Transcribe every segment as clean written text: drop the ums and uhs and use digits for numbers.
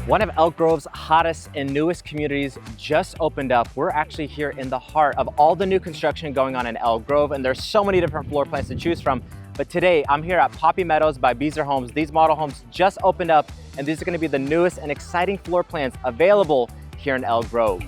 One of Elk Grove's hottest and newest communities just opened up. We're actually here in the heart of all the new construction going on in Elk Grove, and there's so many different floor plans to choose from. But today, I'm here at Poppy Meadows by Beazer Homes. These model homes just opened up, and these are gonna be the newest and exciting floor plans available here in Elk Grove.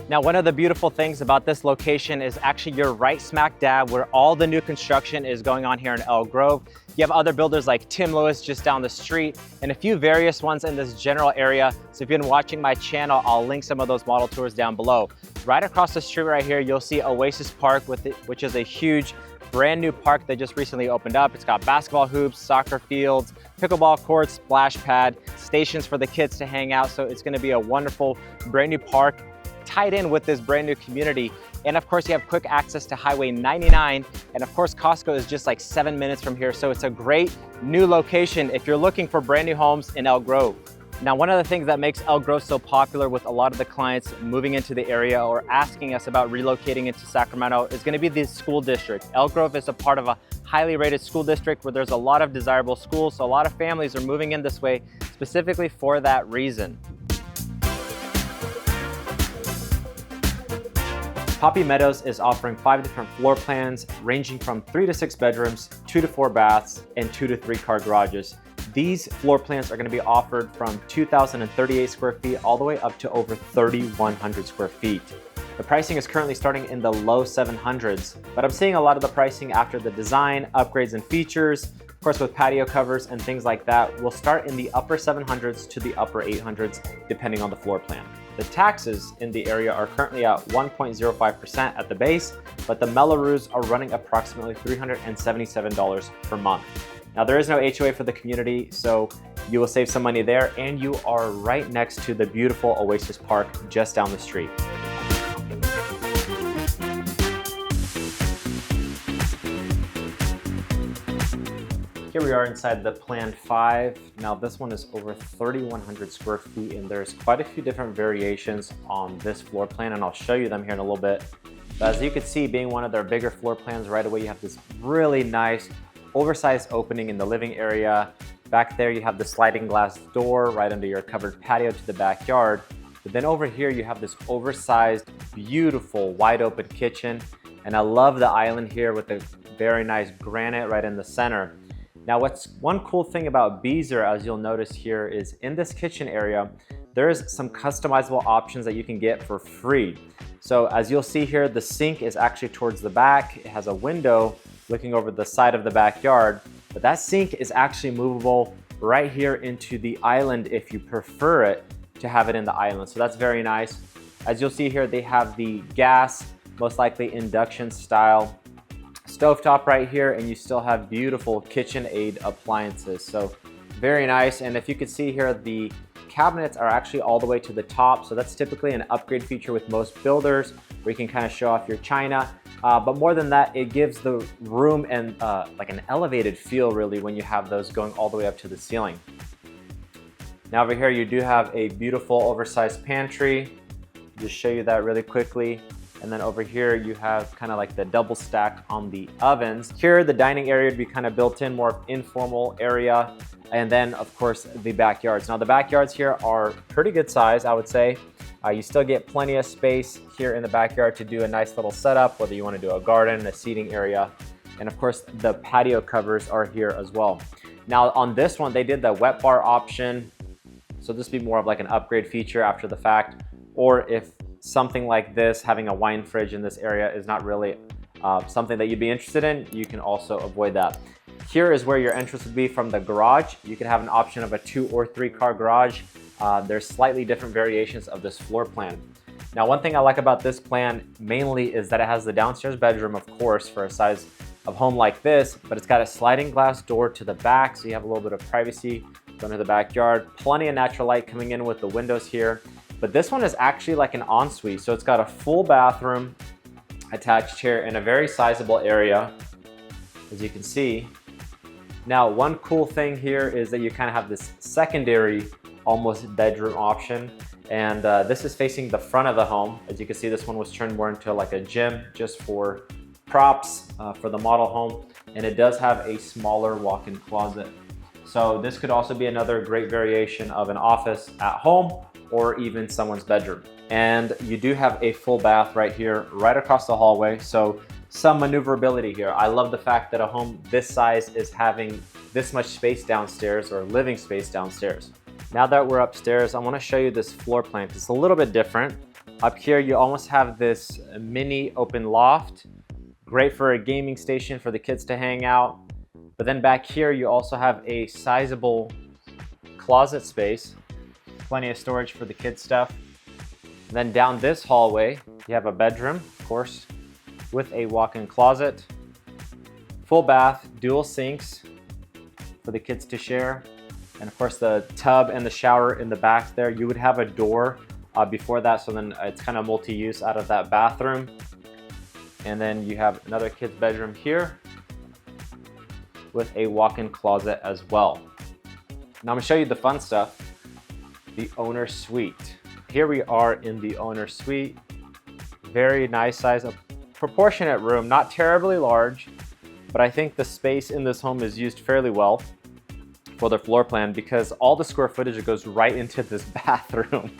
Now, one of the beautiful things about this location is actually you're right smack dab where all the new construction is going on here in Elk Grove. You have other builders like Tim Lewis just down the street and a few various ones in this general area. So if you've been watching my channel, I'll link some of those model tours down below. Right across the street right here, you'll see Oasis Park, which is a huge brand new park that just recently opened up. It's got basketball hoops, soccer fields, pickleball courts, splash pad, stations for the kids to hang out. So it's gonna be a wonderful brand new park tied in with this brand new community. And of course, you have quick access to Highway 99. And of course, Costco is just like 7 minutes from here. So it's a great new location if you're looking for brand new homes in Elk Grove. Now, one of the things that makes Elk Grove so popular with a lot of the clients moving into the area or asking us about relocating into Sacramento is gonna be the school district. Elk Grove is a part of a highly rated school district where there's a lot of desirable schools. So a lot of families are moving in this way specifically for that reason. Poppy Meadows is offering 5 different floor plans ranging from 3 to 6 bedrooms, 2 to 4 baths, and 2 to 3 car garages. These floor plans are going to be offered from 2,038 square feet all the way up to over 3,100 square feet. The pricing is currently starting in the low 700s, but I'm seeing a lot of the pricing after the design, upgrades, and features. Of course, with patio covers and things like that, will start in the upper 700s to the upper 800s, depending on the floor plan. The taxes in the area are currently at 1.05% at the base, but the Melloroos are running approximately $377 per month. Now, there is no HOA for the community, so you will save some money there, and you are right next to the beautiful Oasis Park just down the street. Here we are inside the Plan 5. Now this one is over 3,100 square feet and there's quite a few different variations on this floor plan and I'll show you them here in a little bit. But as you can see, being one of their bigger floor plans, right away you have this really nice oversized opening in the living area. Back there you have the sliding glass door right under your covered patio to the backyard. But then over here you have this oversized, beautiful, wide open kitchen. And I love the island here with the very nice granite right in the center. Now, what's one cool thing about Beazer, as you'll notice here, is in this kitchen area, there's some customizable options that you can get for free. So as you'll see here, the sink is actually towards the back. It has a window looking over the side of the backyard, but that sink is actually movable right here into the island if you prefer it to have it in the island. So that's very nice. As you'll see here, they have the gas, most likely induction style stovetop right here, and you still have beautiful KitchenAid appliances. So very nice. And if you can see here, the cabinets are actually all the way to the top. So that's typically an upgrade feature with most builders where you can kind of show off your china. But more than that, it gives the room and like an elevated feel really when you have those going all the way up to the ceiling. Now over here, you do have a beautiful oversized pantry. Just show you that really quickly. And then over here, you have kind of like the double stack on the ovens. Here, the dining area would be kind of built in, more informal area. And then of course, the backyards. Now the backyards here are pretty good size, I would say. You still get plenty of space here in the backyard to do a nice little setup, whether you want to do a garden, a seating area. And of course, the patio covers are here as well. Now on this one, they did the wet bar option. So this would be more of like an upgrade feature after the fact. Or if something like this, having a wine fridge in this area is not really something that you'd be interested in, you can also avoid that. Here is where your entrance would be from the garage. You can have an option of a 2 or 3 car garage. There's slightly different variations of this floor plan. Now, one thing I like about this plan mainly is that it has the downstairs bedroom, of course, for a size of home like this, but it's got a sliding glass door to the back, so you have a little bit of privacy going to the backyard. Plenty of natural light coming in with the windows here. But this one is actually like an ensuite. So it's got a full bathroom attached here in a very sizable area, as you can see. Now, one cool thing here is that you kind of have this secondary, almost bedroom option. And this is facing the front of the home. As you can see, this one was turned more into like a gym just for props for the model home, and it does have a smaller walk-in closet. So this could also be another great variation of an office at home or even someone's bedroom. And you do have a full bath right here, right across the hallway. So some maneuverability here. I love the fact that a home this size is having this much space downstairs, or living space downstairs. Now that we're upstairs, I want to show you this floor plan. It's a little bit different. Up here, you almost have this mini open loft, great for a gaming station for the kids to hang out. But then back here, you also have a sizable closet space, plenty of storage for the kids' stuff. And then down this hallway, you have a bedroom, of course, with a walk-in closet, full bath, dual sinks for the kids to share. And of course, the tub and the shower in the back there. You would have a door before that, so then it's kind of multi-use out of that bathroom. And then you have another kid's bedroom here with a walk-in closet as well. Now I'm gonna show you the fun stuff, the owner suite. Here we are in the owner suite. Very nice size, a proportionate room, not terribly large, but I think the space in this home is used fairly well for the floor plan because all the square footage goes right into this bathroom.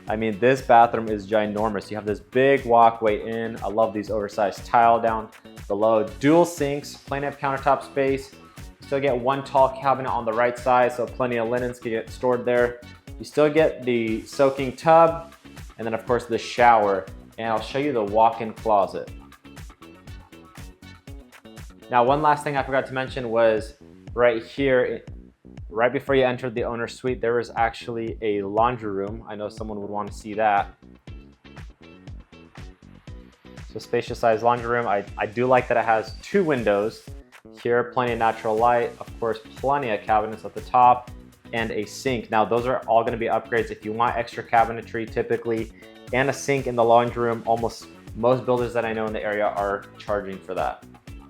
I mean, this bathroom is ginormous. You have this big walkway in. I love these oversized tile down below. Dual sinks, plenty of countertop space. You still get one tall cabinet on the right side, so plenty of linens can get stored there. You still get the soaking tub, and then of course the shower. And I'll show you the walk-in closet. Now, one last thing I forgot to mention was right here, right before you entered the owner's suite, there was actually a laundry room. I know someone would want to see that. So spacious size laundry room. I do like that it has 2 windows. Here, plenty of natural light. Of course, plenty of cabinets at the top and a sink. Now, those are all gonna be upgrades if you want extra cabinetry typically, and a sink in the laundry room. Almost most builders that I know in the area are charging for that.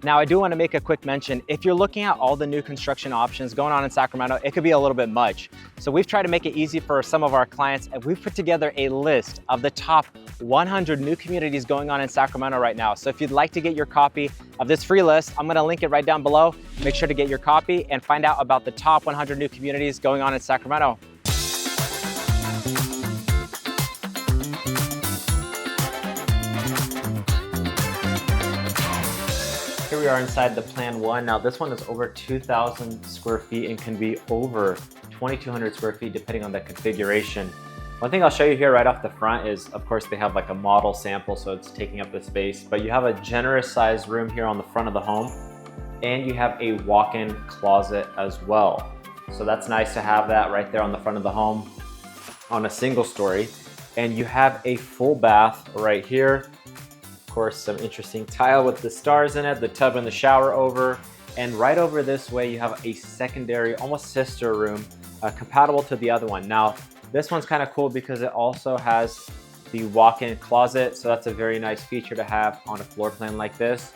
Now, I do want to make a quick mention. If you're looking at all the new construction options going on in Sacramento, it could be a little bit much. So we've tried to make it easy for some of our clients, and we've put together a list of the top 100 new communities going on in Sacramento right now. So if you'd like to get your copy of this free list, I'm going to link it right down below. Make sure to get your copy and find out about the top 100 new communities going on in Sacramento. Here we are inside the Plan 1. Now this one is over 2,000 square feet and can be over 2,200 square feet depending on the configuration. One thing I'll show you here right off the front is, of course, they have like a model sample, so it's taking up the space, but you have a generous sized room here on the front of the home, and you have a walk-in closet as well. So that's nice to have that right there on the front of the home on a single story. And you have a full bath right here. Of course, some interesting tile with the stars in it, the tub and the shower over, and right over this way you have a secondary, almost sister room, compatible to the other one. Now, this one's kind of cool because it also has the walk-in closet, so that's a very nice feature to have on a floor plan like this.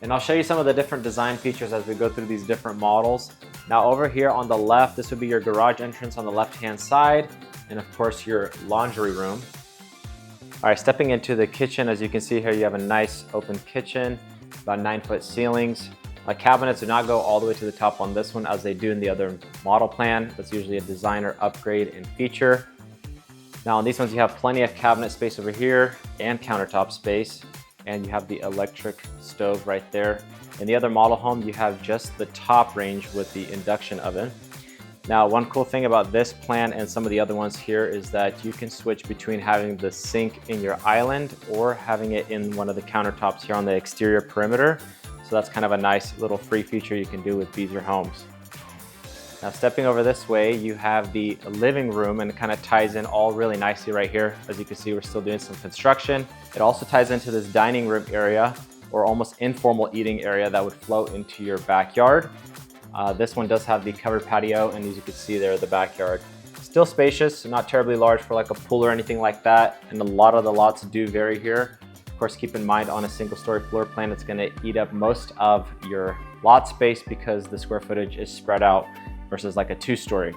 And I'll show you some of the different design features as we go through these different models. Now over here on the left, this would be your garage entrance on the left-hand side, and of course your laundry room. All right, stepping into the kitchen, as you can see here, you have a nice open kitchen, about 9-foot ceilings. Cabinets do not go all the way to the top on this one as they do in the other model plan. That's usually a designer upgrade and feature. Now on these ones, you have plenty of cabinet space over here and countertop space, and you have the electric stove right there. In the other model home, you have just the top range with the induction oven. Now, one cool thing about this plan and some of the other ones here is that you can switch between having the sink in your island or having it in one of the countertops here on the exterior perimeter. So that's kind of a nice little free feature you can do with Beazer Homes. Now, stepping over this way, you have the living room, and it kind of ties in all really nicely right here. As you can see, we're still doing some construction. It also ties into this dining room area, or almost informal eating area that would flow into your backyard. This one does have the covered patio, and as you can see there, the backyard. Still spacious, not terribly large for like a pool or anything like that, and a lot of the lots do vary here. Of course, keep in mind on a single story floor plan, it's gonna eat up most of your lot space because the square footage is spread out versus like a 2-story.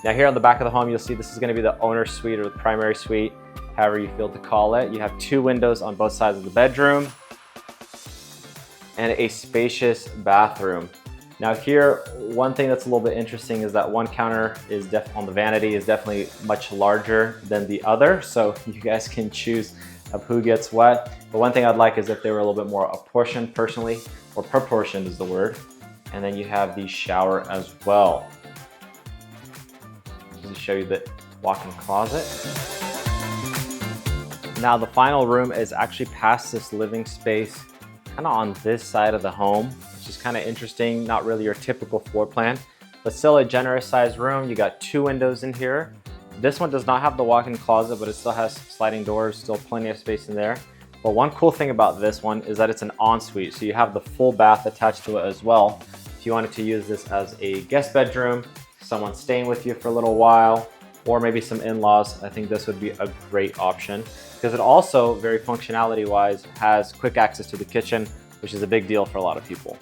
Now here on the back of the home, you'll see this is gonna be the owner's suite or the primary suite. however you feel to call it. You have 2 windows on both sides of the bedroom and a spacious bathroom. Now here, one thing that's a little bit interesting is that one counter is on the vanity is definitely much larger than the other, so you guys can choose of who gets what. But one thing I'd like is if they were a little bit more apportioned personally, or proportioned is the word. And then you have the shower as well. Just to show you the walk-in closet. Now the final room is actually past this living space, kind of on this side of the home, which is kind of interesting. Not really your typical floor plan, but still a generous sized room. You got 2 windows in here. This one does not have the walk-in closet, but it still has sliding doors, still plenty of space in there. But one cool thing about this one is that it's an ensuite, so you have the full bath attached to it as well. If you wanted to use this as a guest bedroom, someone staying with you for a little while, or maybe some in-laws, I think this would be a great option, because it also, very functionality-wise, has quick access to the kitchen, which is a big deal for a lot of people.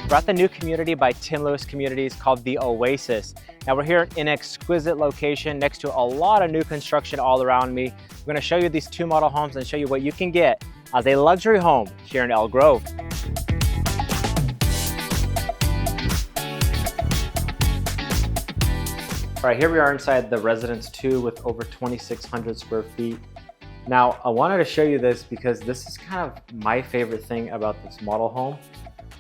We're at the new community by Tim Lewis Communities called the Oasis. Now we're here in an exquisite location next to a lot of new construction all around me. We're going to show you these 2 model homes and show you what you can get as a luxury home here in Elk Grove. All right, here we are inside the Residence 2 with over 2,600 square feet. Now, I wanted to show you this because this is kind of my favorite thing about this model home,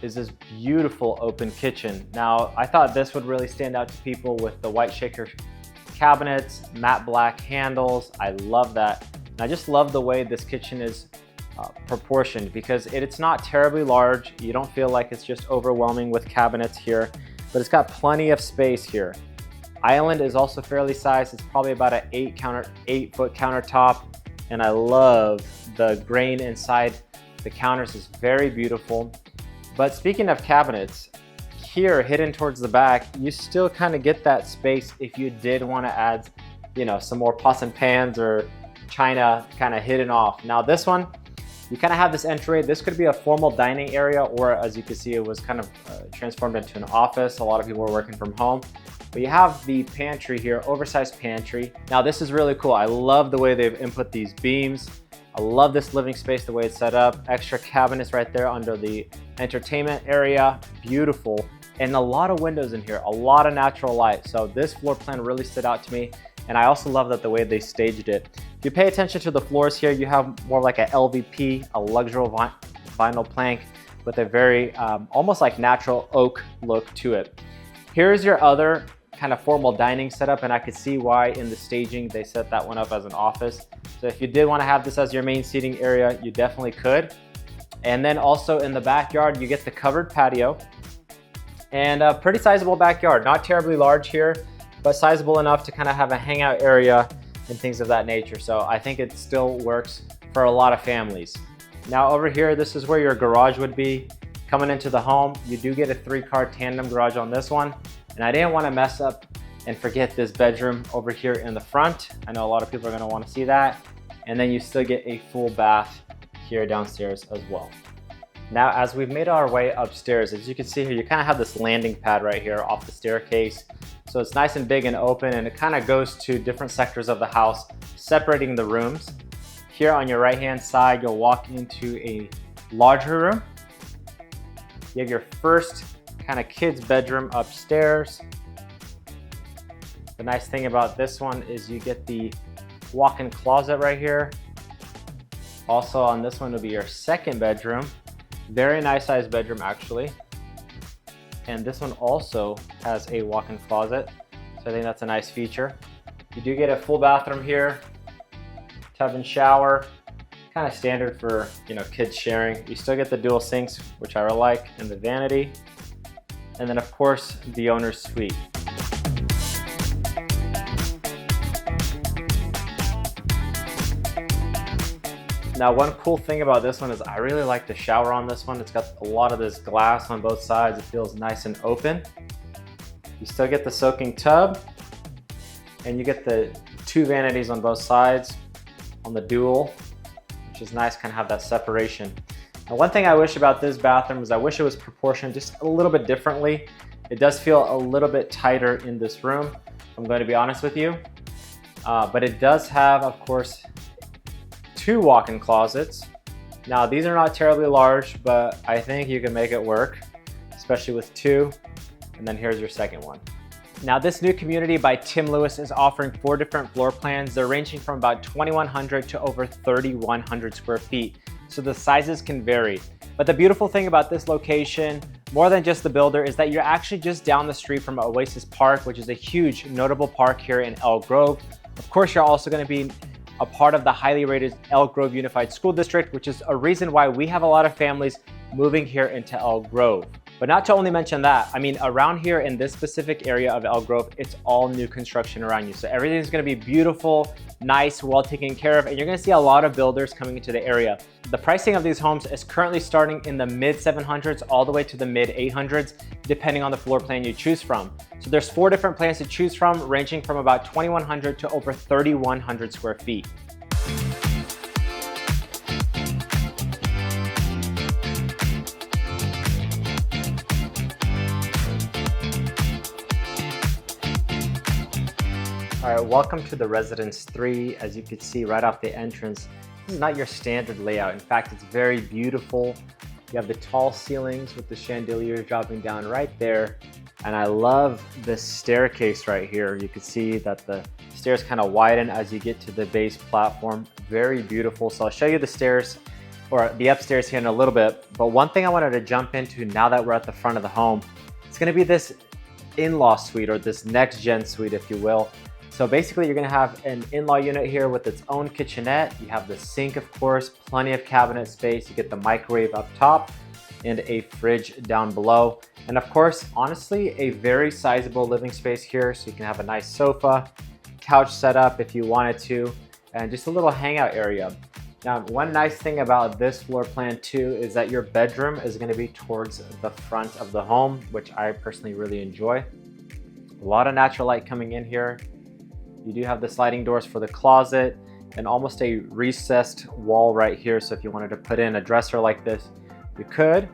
is this beautiful open kitchen. Now, I thought this would really stand out to people with the white shaker cabinets, matte black handles. I love that. And I just love the way this kitchen is proportioned, because it's not terribly large. You don't feel like it's just overwhelming with cabinets here, but it's got plenty of space here. Island is also fairly sized. It's probably about an 8-foot countertop, and I love the grain inside the counters is very beautiful. But speaking of cabinets, here hidden towards the back, you still kind of get that space if you did want to add, you know, some more pots and pans or china kind of hidden off. Now this one, you kind of have this entry. This could be a formal dining area, or as you can see, it was kind of transformed into an office. A lot of people are working from home. But you have the pantry here, oversized pantry. Now this is really cool. I love the way they've input these beams. I love this living space, the way it's set up. Extra cabinets right there under the entertainment area. Beautiful. And a lot of windows in here, a lot of natural light. So this floor plan really stood out to me. And I also love that the way they staged it. If you pay attention to the floors here, you have more like a LVP, a luxury vinyl plank with a very almost like natural oak look to it. Here's your other kind of formal dining setup, and I could see why in the staging they set that one up as an office. So if you did want to have this as your main seating area, you definitely could. And then also in the backyard, you get the covered patio and a pretty sizable backyard. Not terribly large here, but sizable enough to kind of have a hangout area and things of that nature. So I think it still works for a lot of families. Now over here, this is where your garage would be. Coming into the home, you do get a 3-car tandem garage on this one. And I didn't want to mess up and forget this bedroom over here in the front. I know a lot of people are going to want to see that. And then you still get a full bath here downstairs as well. Now, as we've made our way upstairs, as you can see here, you kind of have this landing pad right here off the staircase. So it's nice and big and open, and it kind of goes to different sectors of the house, separating the rooms. Here on your right-hand side, you'll walk into a larger room. You have your first kind of kids bedroom upstairs. The nice thing about this one is you get the walk-in closet right here. Also on this one will be your second bedroom. Very nice sized bedroom actually. And this one also has a walk-in closet. So I think that's a nice feature. You do get a full bathroom here, tub and shower. Kind of standard for, you know, kids sharing. You still get the dual sinks, which I really like, and the vanity. And then of course, the owner's suite. Now, one cool thing about this one is I really like the shower on this one. It's got a lot of this glass on both sides. It feels nice and open. You still get the soaking tub, and you get the 2 vanities on both sides on the dual, which is nice, kind of have that separation. Now, one thing I wish about this bathroom is I wish it was proportioned just a little bit differently. It does feel a little bit tighter in this room, I'm going to be honest with you. But it does have, of course, 2 walk-in closets. Now, these are not terribly large, but I think you can make it work, especially with 2. And then here's your second one. Now, this new community by Tim Lewis is offering 4 different floor plans. They're ranging from about 2,100 to over 3,100 square feet. So the sizes can vary. But the beautiful thing about this location, more than just the builder, is that you're actually just down the street from Oasis Park, which is a huge notable park here in Elk Grove. Of course, you're also going to be a part of the highly rated Elk Grove Unified School District, which is a reason why we have a lot of families moving here into Elk Grove. But not to only mention that, I mean, around here in this specific area of Elk Grove, it's all new construction around you. So everything's gonna be beautiful, nice, well taken care of, and you're gonna see a lot of builders coming into the area. The pricing of these homes is currently starting in the mid 700s all the way to the mid 800s, depending on the floor plan you choose from. So there's 4 different plans to choose from, ranging from about 2,100 to over 3,100 square feet. All right, welcome to the Residence 3. As you can see right off the entrance, this is not your standard layout. In fact, it's very beautiful. You have the tall ceilings with the chandelier dropping down right there. And I love this staircase right here. You can see that the stairs kind of widen as you get to the base platform. Very beautiful. So I'll show you the stairs or the upstairs here in a little bit. But one thing I wanted to jump into now that we're at the front of the home, it's gonna be this in-law suite, or this next-gen suite, if you will. So basically you're gonna have an in-law unit here with its own kitchenette. You have the sink, of course, plenty of cabinet space. You get the microwave up top and a fridge down below. And of course, honestly, a very sizable living space here. So you can have a nice sofa, couch setup if you wanted to, and just a little hangout area. Now, one nice thing about this floor plan too is that your bedroom is gonna be towards the front of the home, which I personally really enjoy. A lot of natural light coming in here. You do have the sliding doors for the closet and almost a recessed wall right here. So if you wanted to put in a dresser like this, you could,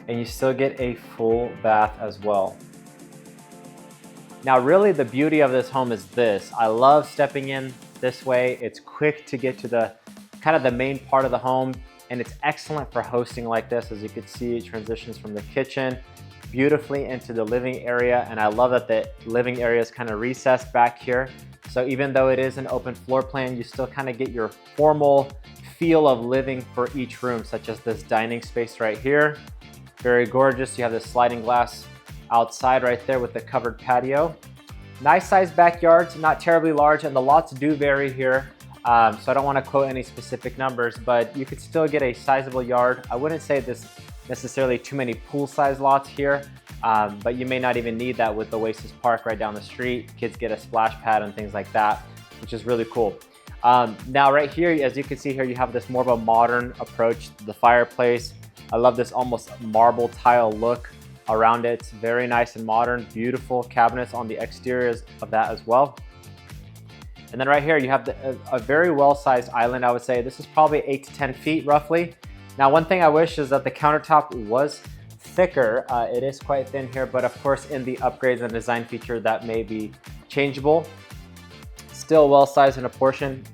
and you still get a full bath as well. Now, really the beauty of this home is this. I love stepping in this way. It's quick to get to the kind of the main part of the home, and it's excellent for hosting like this. As you can see, it transitions from the kitchen beautifully into the living area, and I love that the living area is kind of recessed back here. So even though it is an open floor plan, you still kind of get your formal feel of living for each room, such as this dining space right here. Very gorgeous. You have this sliding glass outside right there with the covered patio. Nice sized backyards, not terribly large, and the lots do vary here. So I don't want to quote any specific numbers, but you could still get a sizable yard. I wouldn't say this necessarily too many pool-sized lots here, but you may not even need that with the Oasis Park right down the street. Kids get a splash pad and things like that, which is really cool. Now right here, as you can see here, you have this more of a modern approach to the fireplace. I love this almost marble tile look around it. It's very nice and modern, beautiful cabinets on the exteriors of that as well. And then right here, you have a very well-sized island, I would say. This is probably 8 to 10 feet roughly. Now, one thing I wish is that the countertop was thicker. It is quite thin here, but of course in the upgrades and design feature that may be changeable. Still well-sized and apportioned.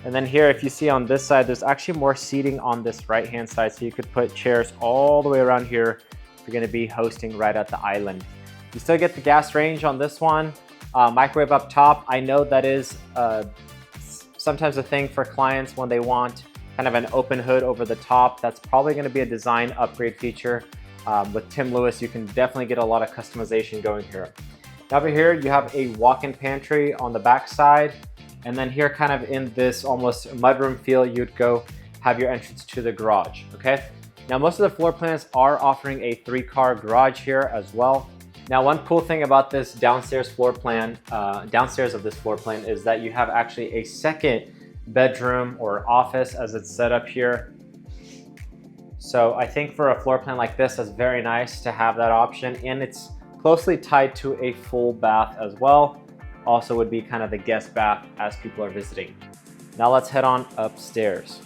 And then here, if you see on this side, there's actually more seating on this right-hand side. So you could put chairs all the way around here if you're gonna be hosting right at the island. You still get the gas range on this one. Microwave up top. I know that is sometimes a thing for clients when they want kind of an open hood over the top. That's probably gonna be a design upgrade feature. With Tim Lewis, you can definitely get a lot of customization going here. Now over here, you have a walk-in pantry on the back side. And then here, kind of in this almost mudroom feel, you'd go have your entrance to the garage, okay? Now, most of the floor plans are offering a 3-car garage here as well. Now, one cool thing about this downstairs floor plan, downstairs of this floor plan, is that you have actually a second bedroom or office as it's set up here. So I think for a floor plan like this, it's very nice to have that option, and it's closely tied to a full bath as well. Also would be kind of the guest bath as people are visiting. Now let's head on upstairs.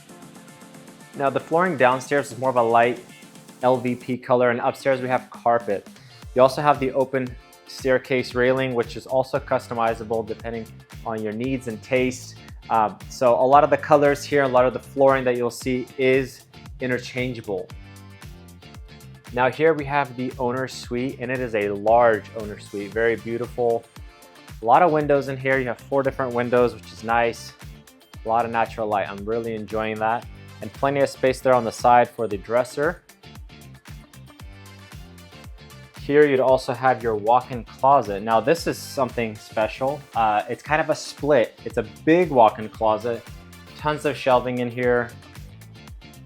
Now the flooring downstairs is more of a light LVP color, and upstairs we have carpet. You also have the open staircase railing, which is also customizable depending on your needs and taste. So a lot of the colors here, a lot of the flooring that you'll see is interchangeable. Now here we have the owner's suite, and it is a large owner's suite, very beautiful. A lot of windows in here. You have 4 different windows, which is nice. A lot of natural light. I'm really enjoying that. And plenty of space there on the side for the dresser. Here you'd also have your walk-in closet. Now this is something special. It's kind of a split. It's a big walk-in closet. Tons of shelving in here.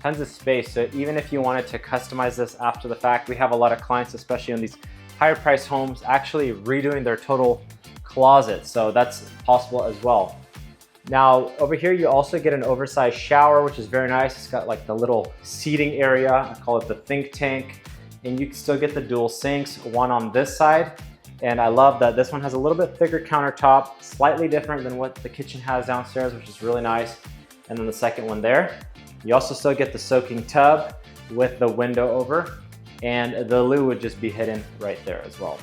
Tons of space. So even if you wanted to customize this after the fact, we have a lot of clients, especially on these higher price homes, actually redoing their total closet. So that's possible as well. Now over here you also get an oversized shower, which is very nice. It's got like the little seating area. I call it the think tank. And you can still get the dual sinks, one on this side. And I love that this one has a little bit thicker countertop, slightly different than what the kitchen has downstairs, which is really nice. And then the second one there. You also still get the soaking tub with the window over, and the loo would just be hidden right there as well.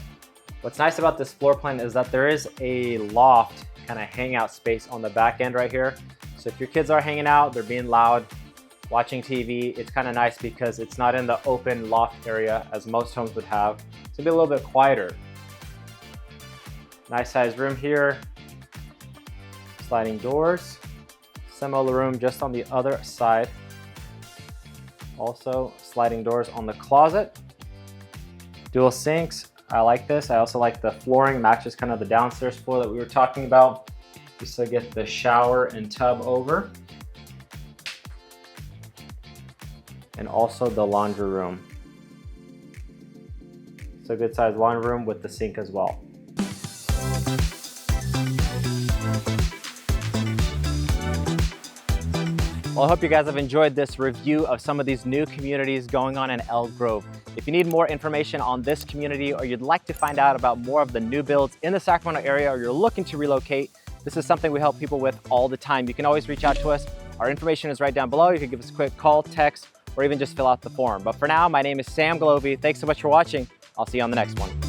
What's nice about this floor plan is that there is a loft kind of hangout space on the back end right here. So if your kids are hanging out, they're being loud, watching TV, it's kind of nice because it's not in the open loft area as most homes would have. It's gonna be a little bit quieter. Nice sized room here. Sliding doors. Similar room just on the other side. Also sliding doors on the closet. Dual sinks. I like this. I also like the flooring, matches kind of the downstairs floor that we were talking about. You still get the shower and tub over. And also the laundry room. So good sized laundry room with the sink as well. Well, I hope you guys have enjoyed this review of some of these new communities going on in Elk Grove. If you need more information on this community, or you'd like to find out about more of the new builds in the Sacramento area, or you're looking to relocate, this is something we help people with all the time. You can always reach out to us. Our information is right down below. You can give us a quick call, text, or even just fill out the form. But for now, my name is Sam Golovey. Thanks so much for watching. I'll see you on the next one.